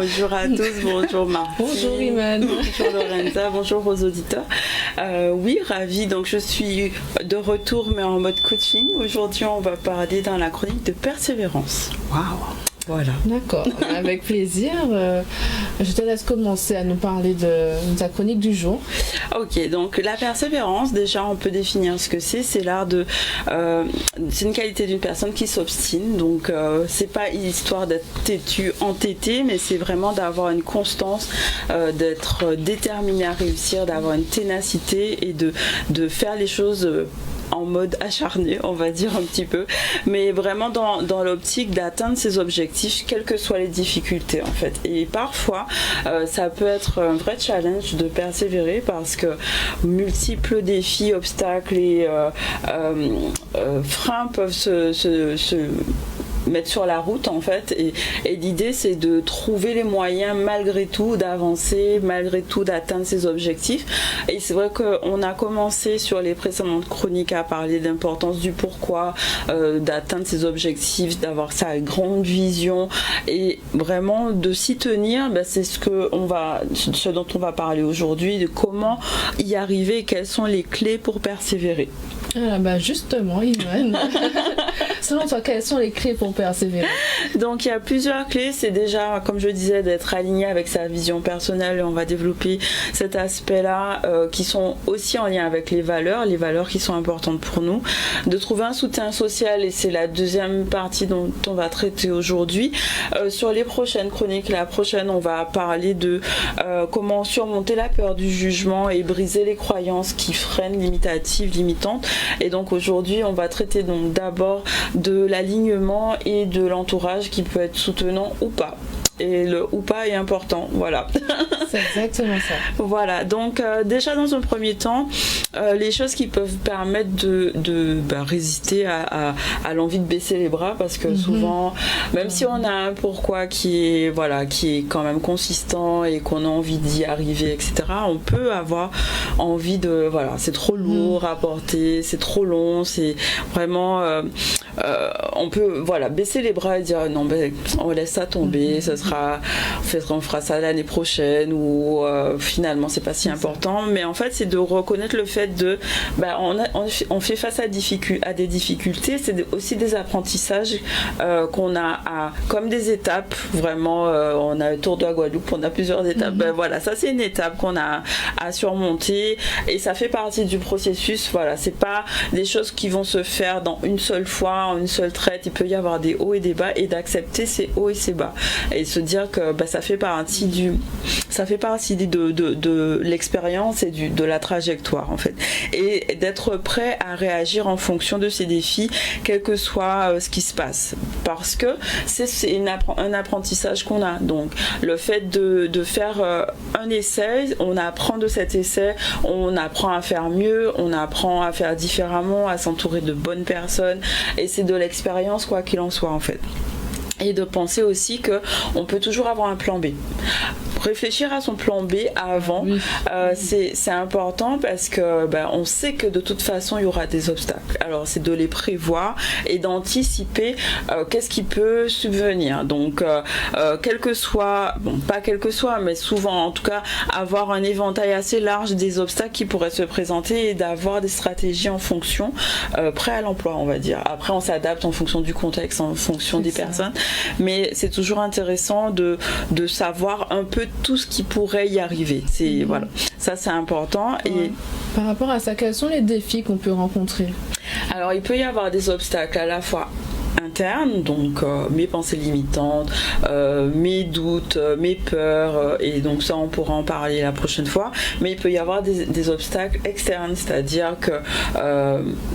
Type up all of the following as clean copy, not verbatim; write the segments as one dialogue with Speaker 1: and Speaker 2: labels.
Speaker 1: Bonjour à tous, bonjour Martine.
Speaker 2: Bonjour Iman.
Speaker 1: Bonjour Lorenza, bonjour aux auditeurs. Oui, ravie, donc je suis de retour mais en mode coaching. Aujourd'hui on va parler dans la chronique de persévérance. Waouh. Voilà.
Speaker 2: D'accord, avec plaisir. Je te laisse commencer à nous parler de ta chronique du jour.
Speaker 1: Ok, donc la persévérance, déjà on peut définir ce que c'est. C'est l'art de... c'est une qualité d'une personne qui s'obstine. Donc c'est pas histoire d'être têtu, entêté, mais c'est vraiment d'avoir une constance, d'être déterminé à réussir, d'avoir une ténacité et de faire les choses... en mode acharné, on va dire un petit peu, mais vraiment dans l'optique d'atteindre ses objectifs, quelles que soient les difficultés en fait. Et parfois, ça peut être un vrai challenge de persévérer parce que multiples défis, obstacles et freins peuvent se mettre sur la route en fait, et l'idée c'est de trouver les moyens malgré tout d'avancer, malgré tout d'atteindre ses objectifs. Et c'est vrai qu'on a commencé sur les précédentes chroniques à parler de l'importance du pourquoi, d'atteindre ses objectifs, d'avoir sa grande vision et vraiment de s'y tenir. C'est ce dont on va parler aujourd'hui, de comment y arriver et quelles sont les clés pour persévérer.
Speaker 2: Ah justement, Iman, selon toi, quelles sont les clés pour persévérer?
Speaker 1: Donc il y a plusieurs clés. C'est déjà, comme je disais, d'être aligné avec sa vision personnelle. On va développer cet aspect-là qui sont aussi en lien avec les valeurs qui sont importantes pour nous. De trouver un soutien social, et c'est la deuxième partie dont on va traiter aujourd'hui. Sur les prochaines chroniques, la prochaine, on va parler de comment surmonter la peur du jugement et briser les croyances qui freinent, limitatives, limitantes. Et donc aujourd'hui, on va traiter donc d'abord de l'alignement et de l'entourage qui peut être soutenant ou pas. Et le ou pas est important, voilà.
Speaker 2: C'est exactement ça.
Speaker 1: Voilà, donc déjà dans un premier temps, les choses qui peuvent permettre de résister à l'envie de baisser les bras, parce que souvent, même si on a un pourquoi qui est quand même consistant et qu'on a envie d'y arriver, etc., on peut avoir envie de, c'est trop lourd à porter, c'est trop long, c'est vraiment... on peut baisser les bras et dire non, on laisse ça tomber, on fera ça l'année prochaine, ou finalement c'est pas si important. Mais en fait c'est de reconnaître le fait de on fait face à des difficultés. C'est aussi des apprentissages qu'on a comme des étapes. Vraiment on a le Tour de la Guadeloupe, on a plusieurs étapes. Ça c'est une étape qu'on a à surmonter, et ça fait partie du processus. C'est pas des choses qui vont se faire dans une seule fois, en une seule traite. Il peut y avoir des hauts et des bas, et d'accepter ces hauts et ces bas, et se dire que ça fait partie de l'expérience et de la trajectoire en fait, et d'être prêt à réagir en fonction de ces défis, quel que soit ce qui se passe, parce que c'est un apprentissage qu'on a. Donc le fait de faire un essai, on apprend de cet essai, on apprend à faire mieux, on apprend à faire différemment, à s'entourer de bonnes personnes, et c'est de l'expérience quoi qu'il en soit en fait. Et de penser aussi qu'on peut toujours avoir un plan B. Réfléchir à son plan B avant, c'est important, parce que on sait que de toute façon il y aura des obstacles. Alors c'est de les prévoir et d'anticiper qu'est-ce qui peut subvenir. Donc quel que soit, mais souvent en tout cas, avoir un éventail assez large des obstacles qui pourraient se présenter, et d'avoir des stratégies en fonction, prêt à l'emploi on va dire. Après on s'adapte en fonction du contexte, en fonction des personnes, mais c'est toujours intéressant de savoir un peu tout ce qui pourrait y arriver. Ça c'est important. Et
Speaker 2: par rapport à ça, quels sont les défis qu'on peut rencontrer?
Speaker 1: Alors il peut y avoir des obstacles à la fois internes, donc mes pensées limitantes, mes doutes, mes peurs, et donc ça on pourra en parler la prochaine fois. Mais il peut y avoir des obstacles externes, c'est-à-dire que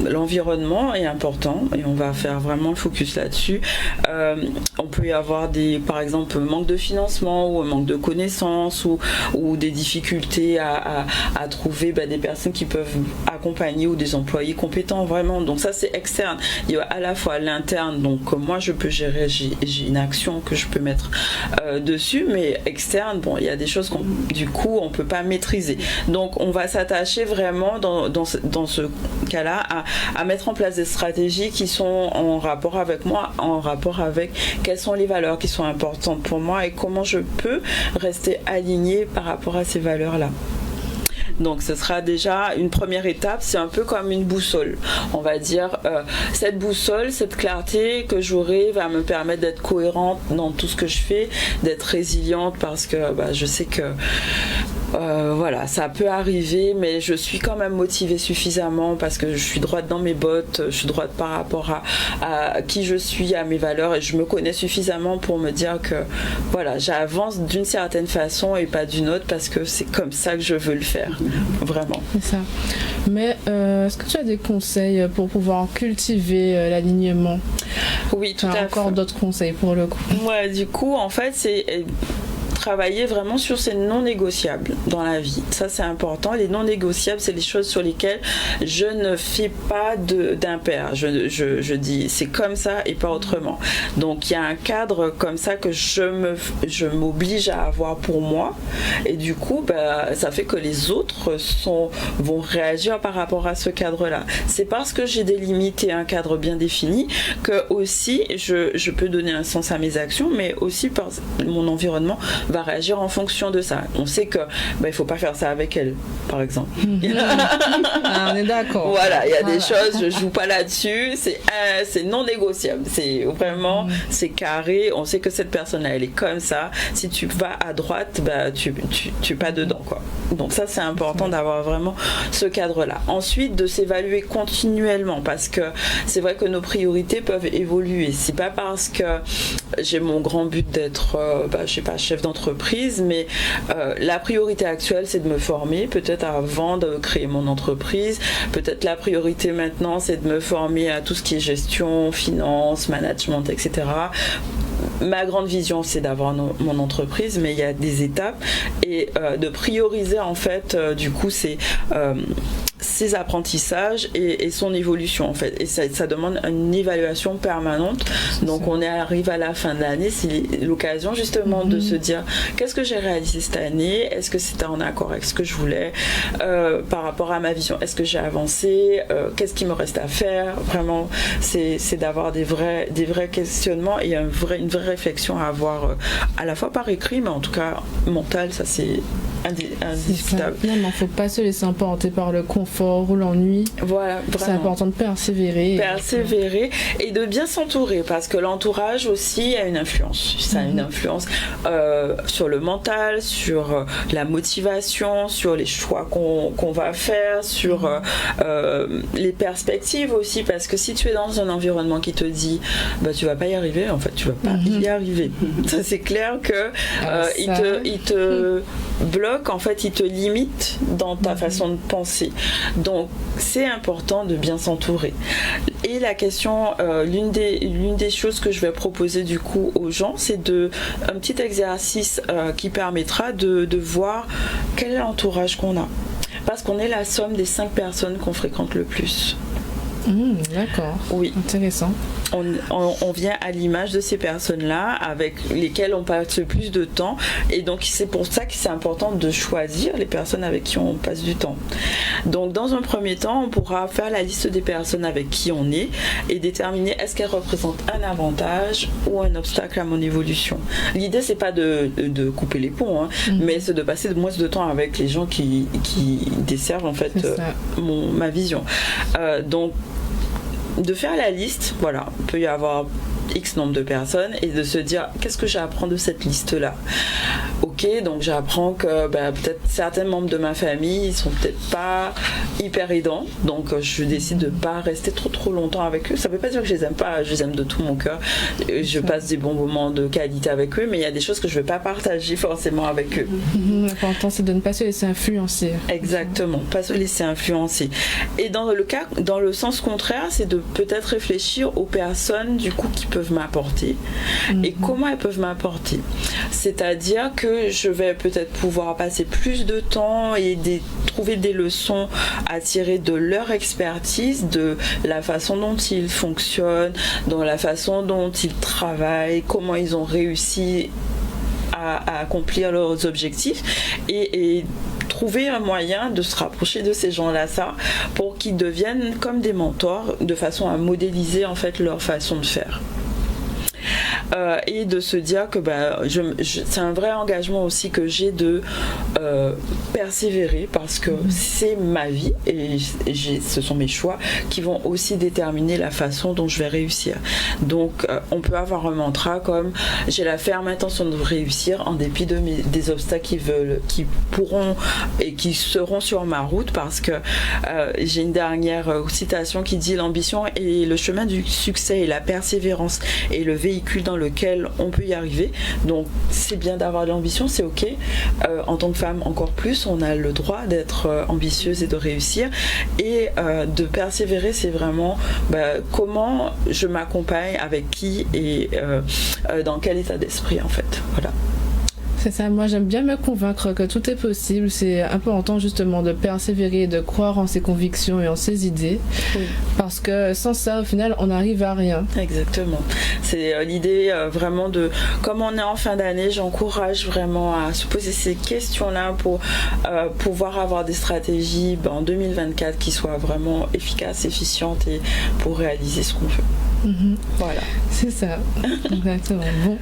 Speaker 1: l'environnement est important, et on va faire vraiment le focus là-dessus. On peut y avoir par exemple manque de financement, ou un manque de connaissances, ou des difficultés à trouver des personnes qui peuvent accompagner, ou des employés compétents vraiment. Donc ça c'est externe. Il y a à la fois l'interne, Donc moi je peux gérer, j'ai une action que je peux mettre dessus, mais externe, bon, il y a des choses qu'on du coup on peut pas maîtriser. Donc on va s'attacher vraiment dans ce cas-là à mettre en place des stratégies qui sont en rapport avec moi, en rapport avec quelles sont les valeurs qui sont importantes pour moi et comment je peux rester alignée par rapport à ces valeurs-là. Donc ce sera déjà une première étape, c'est un peu comme une boussole. On va dire, cette boussole, cette clarté que j'aurai va me permettre d'être cohérente dans tout ce que je fais, d'être résiliente parce que je sais que voilà, ça peut arriver, mais je suis quand même motivée suffisamment parce que je suis droite dans mes bottes, je suis droite par rapport à qui je suis, à mes valeurs, et je me connais suffisamment pour me dire que voilà, j'avance d'une certaine façon et pas d'une autre parce que c'est comme ça que je veux le faire, vraiment.
Speaker 2: C'est ça. Mais est-ce que tu as des conseils pour pouvoir cultiver l'alignement?
Speaker 1: Oui, tout à fait.
Speaker 2: Encore d'autres conseils pour le coup?
Speaker 1: Ouais, du coup, en fait, c'est travailler vraiment sur ces non négociables dans la vie. Ça, c'est important. Les non négociables, c'est les choses sur lesquelles je ne fais pas d'impair. Je dis c'est comme ça et pas autrement. Donc, il y a un cadre comme ça que je m'oblige à avoir pour moi. Et du coup, ça fait que les autres vont réagir par rapport à ce cadre-là. C'est parce que j'ai des limites et un cadre bien défini que aussi je peux donner un sens à mes actions, mais aussi parce que mon environnement va réagir en fonction de ça. On sait que il faut pas faire ça avec elle, par exemple.
Speaker 2: On est d'accord.
Speaker 1: Voilà, il y a des choses, je joue pas là-dessus, c'est non négociable. C'est vraiment, c'est carré. On sait que cette personne-là, elle est comme ça. Si tu vas à droite, tu pas dedans, quoi. Donc ça, c'est important d'avoir vraiment ce cadre-là. Ensuite, de s'évaluer continuellement, parce que c'est vrai que nos priorités peuvent évoluer. C'est pas parce que j'ai mon grand but d'être, je sais pas, chef d'entreprise, mais la priorité actuelle, c'est de me former, peut-être avant de créer mon entreprise. Peut-être la priorité maintenant, c'est de me former à tout ce qui est gestion, finance, management, etc. Ma grande vision, c'est d'avoir mon entreprise, mais il y a des étapes et de prioriser en fait, du coup, ses apprentissages et son évolution en fait. Et ça demande une évaluation permanente. Donc on arrive à la fin de l'année, c'est l'occasion justement de se dire qu'est-ce que j'ai réalisé cette année, est-ce que c'était en accord avec ce que je voulais par rapport à ma vision, est-ce que j'ai avancé, qu'est-ce qui me reste à faire. Vraiment, c'est d'avoir des vrais questionnements et une vraie réflexion à avoir à la fois par écrit, mais en tout cas mental, ça c'est indiscutable.
Speaker 2: Il ne faut pas se laisser emporter par le confort ou l'ennui.
Speaker 1: Voilà, vraiment.
Speaker 2: C'est important de persévérer.
Speaker 1: Et de bien s'entourer, parce que l'entourage aussi a une influence. Ça a une influence sur le mental, sur la motivation, sur les choix qu'on va faire, sur les perspectives aussi, parce que si tu es dans un environnement qui te dit tu vas pas y arriver, en fait tu vas pas y arriver. Ça, c'est clair que il te bloque, en fait il te limite dans ta façon de penser. Donc c'est important de bien s'entourer. Et la question, l'une des choses que je vais proposer du coup aux gens, c'est un petit exercice qui permettra de voir quel est l'entourage qu'on a. Parce qu'on est la somme des 5 personnes qu'on fréquente le plus.
Speaker 2: D'accord.
Speaker 1: Oui.
Speaker 2: Intéressant.
Speaker 1: On vient à l'image de ces personnes-là avec lesquelles on passe le plus de temps, et donc c'est pour ça que c'est important de choisir les personnes avec qui on passe du temps. Donc dans un premier temps, on pourra faire la liste des personnes avec qui on est et déterminer est-ce qu'elles représentent un avantage ou un obstacle à mon évolution. L'idée, c'est pas de couper les ponts, mais c'est de passer moins de temps avec les gens qui desservent en fait ma vision. Donc de faire la liste, voilà, il peut y avoir X nombre de personnes et de se dire qu'est-ce que j'apprends de cette liste-là. Ok, donc j'apprends que peut-être certains membres de ma famille ils sont peut-être pas hyper aidants, donc je décide de pas rester trop longtemps avec eux. Ça veut pas dire que je les aime pas, je les aime de tout mon cœur, je passe des bons moments de qualité avec eux, mais il y a des choses que je vais pas partager forcément avec eux.
Speaker 2: L'important, c'est de ne pas se laisser influencer.
Speaker 1: Exactement, pas se laisser influencer. Et dans le sens contraire, c'est de peut-être réfléchir aux personnes du coup qui peuvent m'apporter et comment elles peuvent m'apporter. C'est-à-dire que je vais peut-être pouvoir passer plus de temps et trouver des leçons à tirer de leur expertise, de la façon dont ils fonctionnent, dans la façon dont ils travaillent, comment ils ont réussi à accomplir leurs objectifs et trouver un moyen de se rapprocher de ces gens-là, pour qu'ils deviennent comme des mentors, de façon à modéliser en fait leur façon de faire. Et de se dire que c'est un vrai engagement aussi que j'ai de persévérer, parce que c'est ma vie et ce sont mes choix qui vont aussi déterminer la façon dont je vais réussir. Donc on peut avoir un mantra comme j'ai la ferme intention de réussir en dépit des obstacles qui pourront et qui seront sur ma route, parce que j'ai une dernière citation qui dit: l'ambition est le chemin du succès et la persévérance est le véhicule dans lequel on peut y arriver. Donc c'est bien d'avoir de l'ambition, c'est ok. En tant que femme encore plus, on a le droit d'être ambitieuse et de réussir, et de persévérer, c'est vraiment comment je m'accompagne, avec qui et dans quel état d'esprit en fait. Voilà.
Speaker 2: C'est ça, moi j'aime bien me convaincre que tout est possible. C'est important justement de persévérer, de croire en ses convictions et en ses idées. Oui. Parce que sans ça, au final, on n'arrive à rien.
Speaker 1: Exactement. C'est l'idée vraiment de, comme on est en fin d'année, j'encourage vraiment à se poser ces questions-là pour pouvoir avoir des stratégies en 2024 qui soient vraiment efficaces, efficientes et pour réaliser ce qu'on veut.
Speaker 2: Mm-hmm.
Speaker 1: Voilà.
Speaker 2: C'est ça. Exactement. Bon.